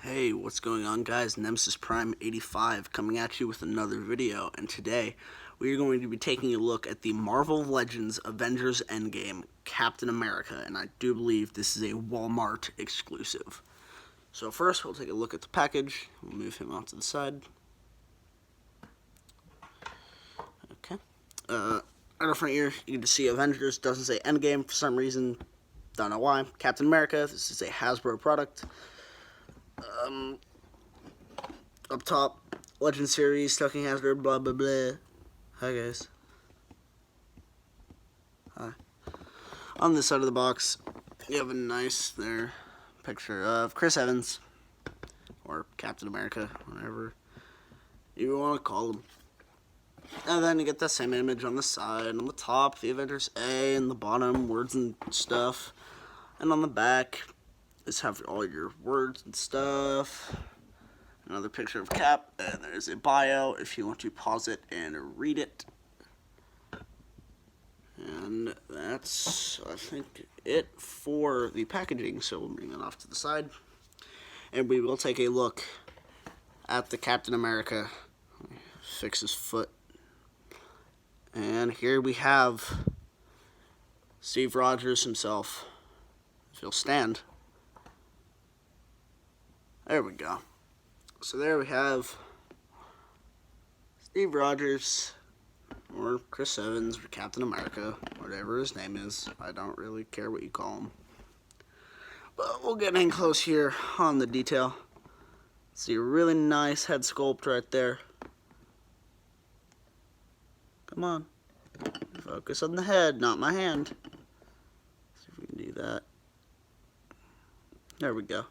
Hey, what's going on, guys? Nemesis Prime 85 coming at you with another video, and today we are going to be taking a look at the Marvel Legends Avengers Endgame Captain America, and I do believe this is a Walmart exclusive. So first, we'll take a look at the package. We'll move him off to the side. Okay. Right in front here, you can just see Avengers. Doesn't say Endgame for some reason. Don't know why. Captain America. This is a Hasbro product. Up top, Legend Series, Talking Hazard, blah blah blah. Hi guys. Hi. On this side of the box, you have a nice picture of Chris Evans, or Captain America, whatever you want to call him. And then you get the same image on the side, on the top, the Avengers A, and the bottom, words and stuff. And on the back, just have all your words and stuff. Another picture of Cap, and there's a bio if you want to pause it and read it. And that's, I think, it for the packaging, so we'll bring it off to the side. And we will take a look at the Captain America. Fix his foot. And here we have Steve Rogers himself. If he'll stand. There we go. So there we have Steve Rogers, or Chris Evans, or Captain America, whatever his name is. I don't really care what you call him. But we'll get in close here on the detail. See a really nice head sculpt right there. Come on. Focus on the head, not my hand. See if we can do that. There we go.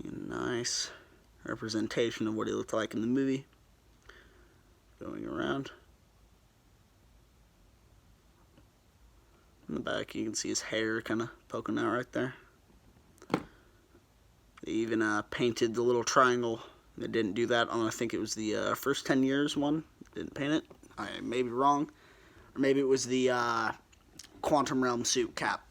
Nice representation of what he looked like in the movie. Going around. In the back, you can see his hair kind of poking out right there. They even painted the little triangle. They didn't do that on, I think it was the first 10 years one. Didn't paint it. I may be wrong. Or maybe it was the Quantum Realm suit Cap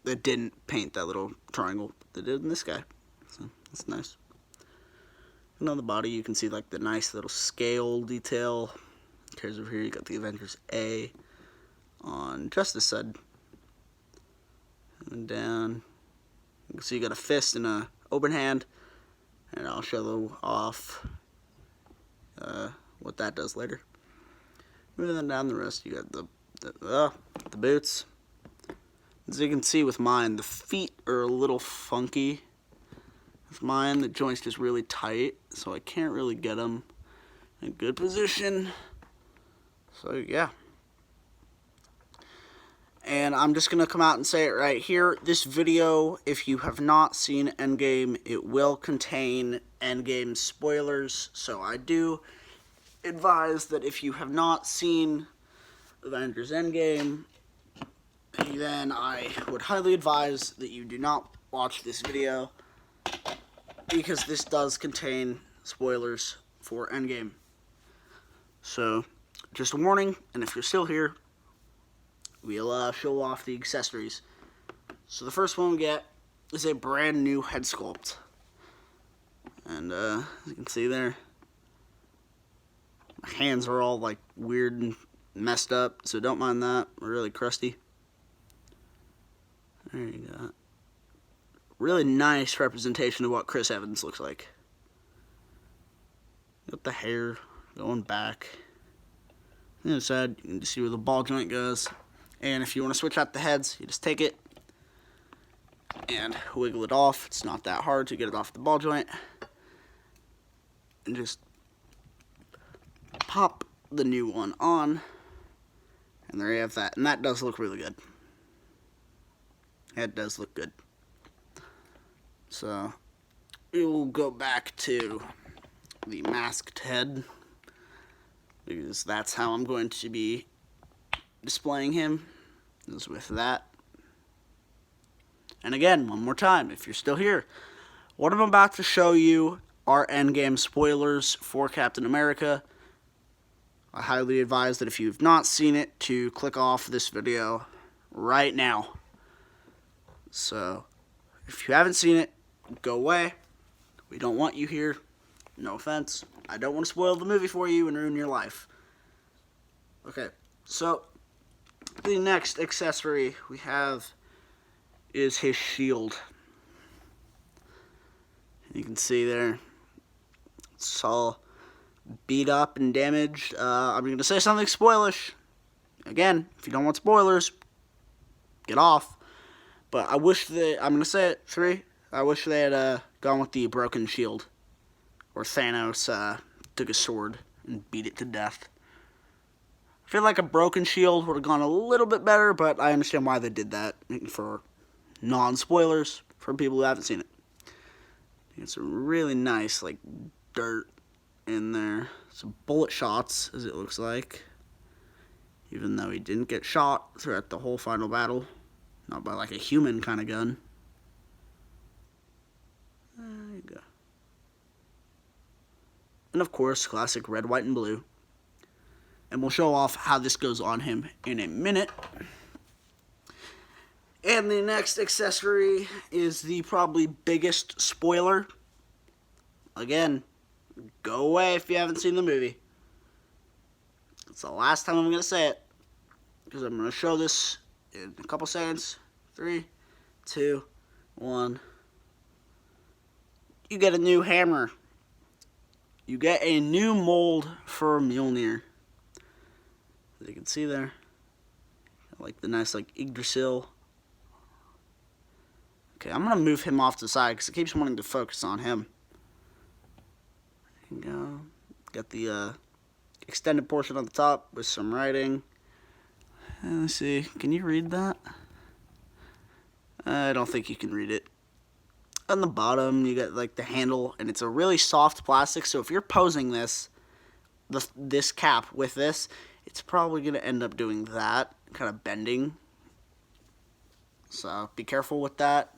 that didn't paint that little triangle. They did in this guy. So that's nice. And on the body, you can see like the nice little scale detail. Here's over here, you got the Avengers A on just this side. And down, you can see you got a fist and a open hand. And I'll show off what that does later. Moving on down the rest, you got the boots. As you can see with mine, the feet are a little funky. With mine, the joint is really tight, so I can't really get them in a good position. So yeah. And I'm just going to come out and say it right here. This video, if you have not seen Endgame, it will contain Endgame spoilers. So I do advise that if you have not seen Avengers Endgame, then I would highly advise that you do not watch this video, because this does contain spoilers for Endgame. So, just a warning, and if you're still here, we'll show off the accessories. So the first one we get is a brand new head sculpt. And as you can see there, my hands are all like weird and messed up, so don't mind that. We're really crusty. There you go. Really nice representation of what Chris Evans looks like. Got the hair going back. On the other side, you can just see where the ball joint goes. And if you want to switch out the heads, you just take it and wiggle it off. It's not that hard to get it off the ball joint. And just pop the new one on. And there you have that. And that does look really good. That does look good. So, we will go back to the masked head, because that's how I'm going to be displaying him, is with that. And again, one more time, if you're still here, what I'm about to show you are Endgame spoilers for Captain America. I highly advise that if you've not seen it, to click off this video right now. So, if you haven't seen it, go away. We don't want you here. No offense. I don't want to spoil the movie for you and ruin your life. Okay, so the next accessory we have is his shield. You can see there, it's all beat up and damaged. I'm going to say something spoilish. Again, if you don't want spoilers, get off. But I wish I'm going to say it, 3. I wish they had gone with the broken shield. Or Thanos took a sword and beat it to death. I feel like a broken shield would have gone a little bit better, but I understand why they did that. For non-spoilers, for people who haven't seen it. It's really nice, like, dirt in there. Some bullet shots, as it looks like. Even though he didn't get shot throughout the whole final battle. Not by, like, a human kind of gun. There you go. And, of course, classic red, white, and blue. And we'll show off how this goes on him in a minute. And the next accessory is the probably biggest spoiler. Again, go away if you haven't seen the movie. It's the last time I'm going to say it. Because I'm going to show this in a couple seconds. 3, 2, 1. You get a new hammer. You get a new mold for Mjolnir. As you can see there. I like the nice like Yggdrasil. Okay, I'm going to move him off to the side because it keeps wanting to focus on him. There you go. Got the extended portion on the top with some writing. And let's see, can you read that? I don't think you can read it. On the bottom, you got like the handle, and it's a really soft plastic, so if you're posing this cap with this, it's probably going to end up doing that, kind of bending. So be careful with that.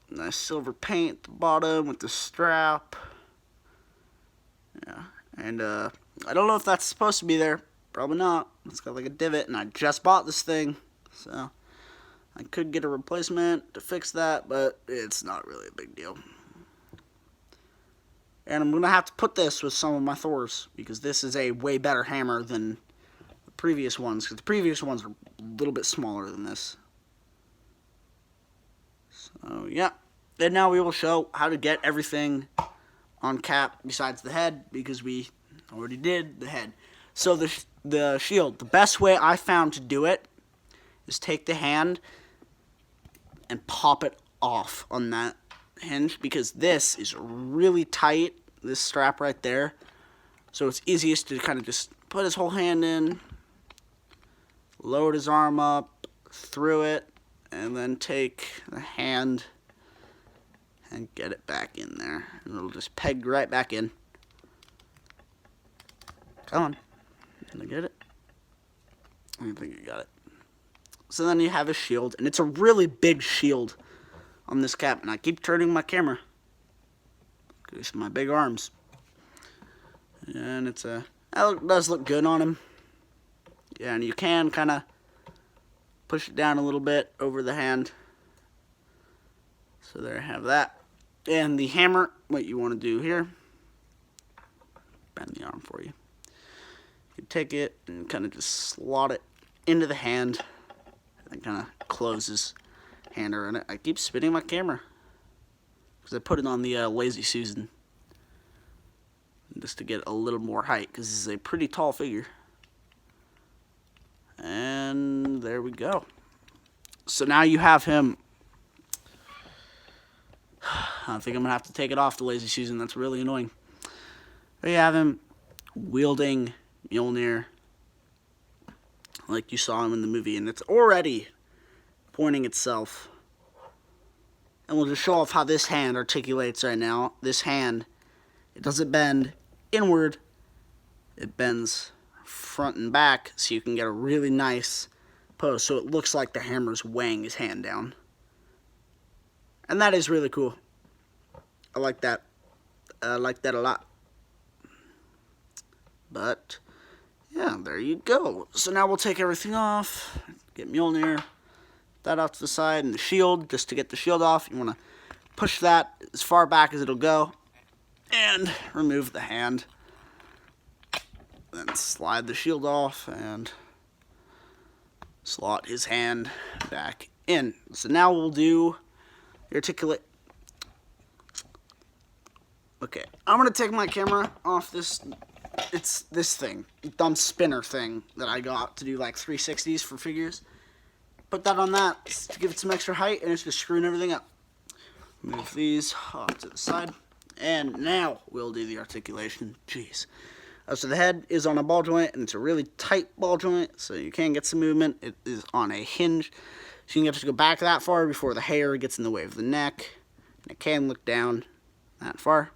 Nice silver paint at the bottom with the strap. Yeah, and I don't know if that's supposed to be there. Probably not. It's got like a divot, and I just bought this thing, so I could get a replacement to fix that, but it's not really a big deal. And I'm going to have to put this with some of my Thors, because this is a way better hammer than the previous ones, because the previous ones are a little bit smaller than this. So, yeah. And now we will show how to get everything on Cap besides the head, because we already did the head. So the shield, the best way I found to do it is take the hand and pop it off on that hinge, because this is really tight, this strap right there. So it's easiest to kind of just put his whole hand in, load his arm up through it, and then take the hand and get it back in there. And it'll just peg right back in. Come on. Did I get it? I don't think you got it. So then you have a shield, and it's a really big shield on this cap. And I keep turning my camera because my big arms. And it does look good on him. Yeah, and you can kind of push it down a little bit over the hand. So there I have that. And the hammer, what you want to do here, bend the arm for you. You take it and kind of just slot it into the hand. And kind of close his hand around it. I keep spinning my camera because I put it on the Lazy Susan just to get a little more height, because this is a pretty tall figure. And there we go. So now you have him. I think I'm going to have to take it off the Lazy Susan. That's really annoying. There you have him wielding Mjolnir like you saw him in the movie. And it's already pointing itself. And we'll just show off how this hand articulates right now. This hand, it doesn't bend inward. It bends front and back, so you can get a really nice pose. So it looks like the hammer's weighing his hand down. And that is really cool. I like that. I like that a lot. But, yeah, there you go. So now we'll take everything off. Get Mjolnir. That off to the side. And the shield, just to get the shield off, you want to push that as far back as it'll go, and remove the hand. Then slide the shield off and slot his hand back in. So now we'll do the articulate. Okay, I'm gonna take my camera off this. It's this thing, thumb spinner thing that I got to do like 360s for figures. Put that on that to give it some extra height, and it's just screwing everything up. Move these off to the side, and now we'll do the articulation. Jeez. So the head is on a ball joint, and it's a really tight ball joint, so you can get some movement. It is on a hinge, so you can have to go back that far before the hair gets in the way of the neck. And it can look down that far.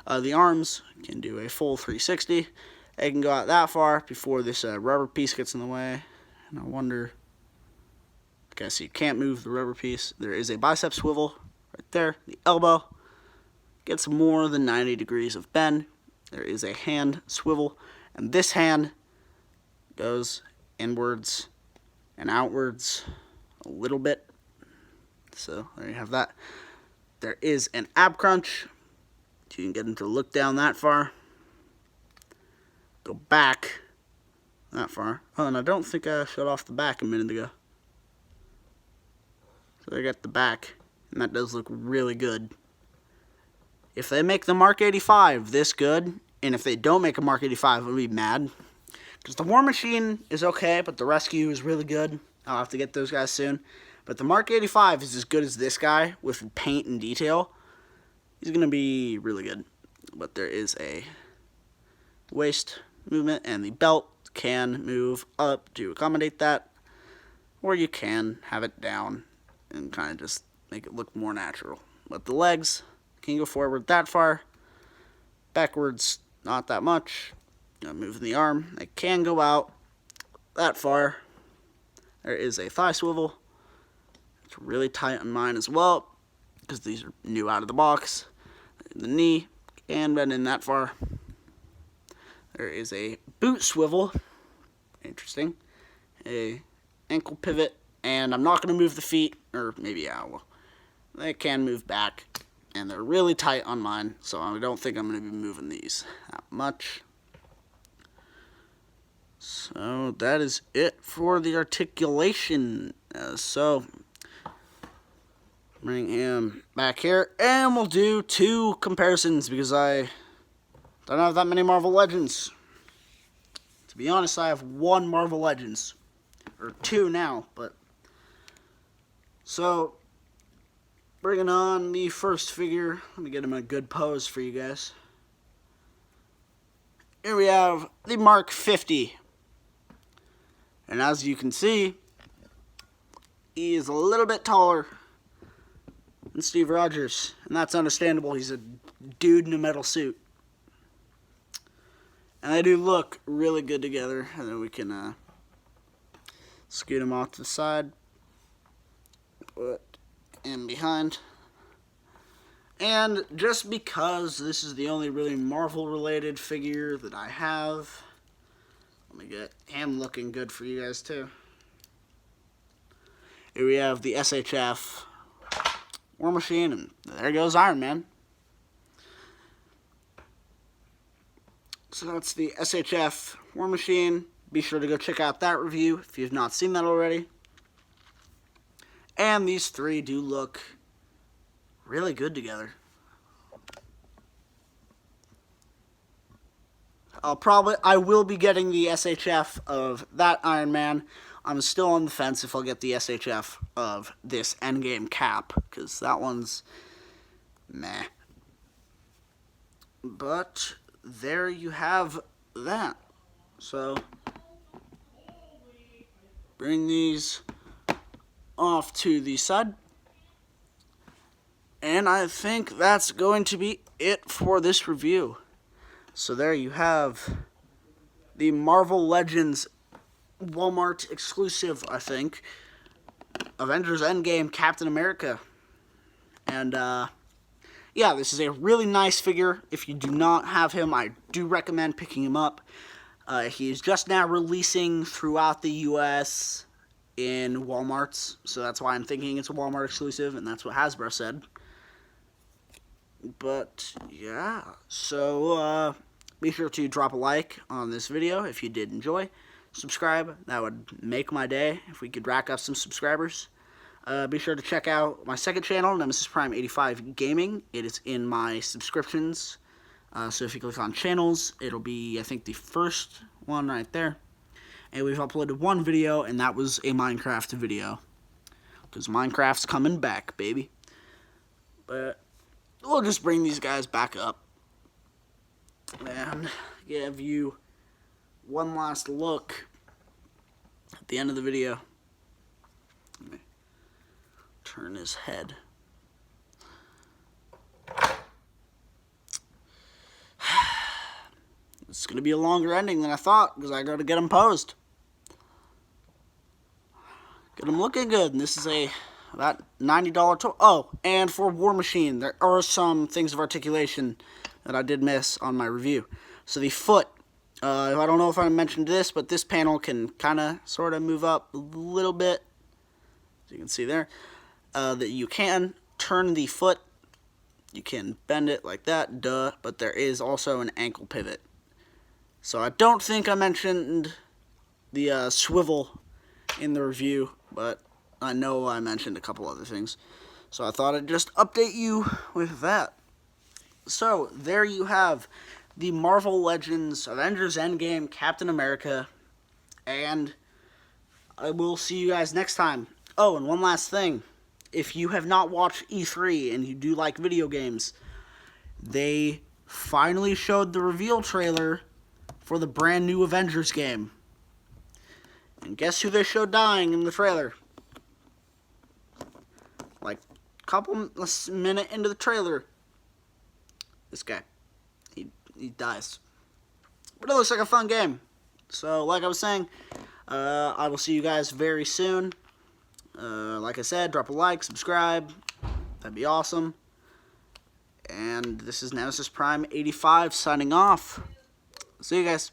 The arms can do a full 360. They can go out that far before this rubber piece gets in the way. And I wonder... Okay, so you can't move the rubber piece. There is a bicep swivel right there. The elbow gets more than 90 degrees of bend. There is a hand swivel. And this hand goes inwards and outwards a little bit. So there you have that. There is an ab crunch. You can get him to look down that far. Go back that far. Oh, and I don't think I shut off the back a minute ago. So I got the back, and that does look really good. If they make the Mark 85 this good, and if they don't make a Mark 85, I'll be mad. Because the War Machine is okay, but the Rescue is really good. I'll have to get those guys soon. But the Mark 85 is as good as this guy with paint and detail. He's going to be really good. But there is a waist movement, and the belt can move up to accommodate that. Or you can have it down and kind of just make it look more natural. But the legs can go forward that far. Backwards, not that much. Moving the arm, they can go out that far. There is a thigh swivel. It's really tight on mine as well, because these are new out of the box. The knee can bend in that far. There is a boot swivel. Interesting. A ankle pivot. And I'm not going to move the feet, or maybe I will. They can move back, and they're really tight on mine, so I don't think I'm going to be moving these that much. So that is it for the articulation. So bring him back here, and we'll do 2 comparisons because I don't have that many Marvel Legends. To be honest, I have 1 Marvel Legends, or 2 now, but... So, bringing on the first figure. Let me get him in a good pose for you guys. Here we have the Mark 50. And as you can see, he is a little bit taller than Steve Rogers. And that's understandable. He's a dude in a metal suit. And they do look really good together. And then we can scoot him off to the side. Put him behind. And just because this is the only really Marvel related figure that I have, let me get him looking good for you guys too. Here we have the SHF War Machine, and there goes Iron Man. So that's the SHF War Machine. Be sure to go check out that review if you've not seen that already. And these 3 do look really good together. I will be getting the SHF of that Iron Man. I'm still on the fence if I'll get the SHF of this Endgame Cap, because that one's meh. But there you have that. So, bring these off to the side. And I think that's going to be it for this review. So there you have the Marvel Legends Walmart exclusive, I think, Avengers Endgame Captain America. And yeah, this is a really nice figure. If you do not have him, I do recommend picking him up. He's just now releasing throughout the US in Walmarts, so that's why I'm thinking it's a Walmart exclusive, and that's what Hasbro said. But yeah, so be sure to drop a like on this video if you did enjoy. Subscribe, that would make my day if we could rack up some subscribers. Be sure to check out my second channel, Nemesis Prime 85 Gaming. It is in my subscriptions. So if you click on channels, it'll be, I think, the first one right there. And we've uploaded one video, and that was a Minecraft video. Because Minecraft's coming back, baby. But we'll just bring these guys back up and give you one last look at the end of the video. Let me turn his head. It's going to be a longer ending than I thought because I got to get them posed. Get them looking good. And this is about $90 total. Oh, and for War Machine, there are some things of articulation that I did miss on my review. So the foot, I don't know if I mentioned this, but this panel can kind of sort of move up a little bit. As you can see there, that you can turn the foot. You can bend it like that, duh, but there is also an ankle pivot. So I don't think I mentioned the swivel in the review, but I know I mentioned a couple other things. So I thought I'd just update you with that. So there you have the Marvel Legends Avengers Endgame Captain America, and I will see you guys next time. Oh, and one last thing. If you have not watched E3 and you do like video games, they finally showed the reveal trailer for the brand new Avengers game. And guess who they showed dying in the trailer? Like, a minute into the trailer, this guy, he dies. But it looks like a fun game. So, like I was saying, I will see you guys very soon. Like I said, drop a like, subscribe. That'd be awesome. And this is Nemesis Prime 85 signing off. See you guys.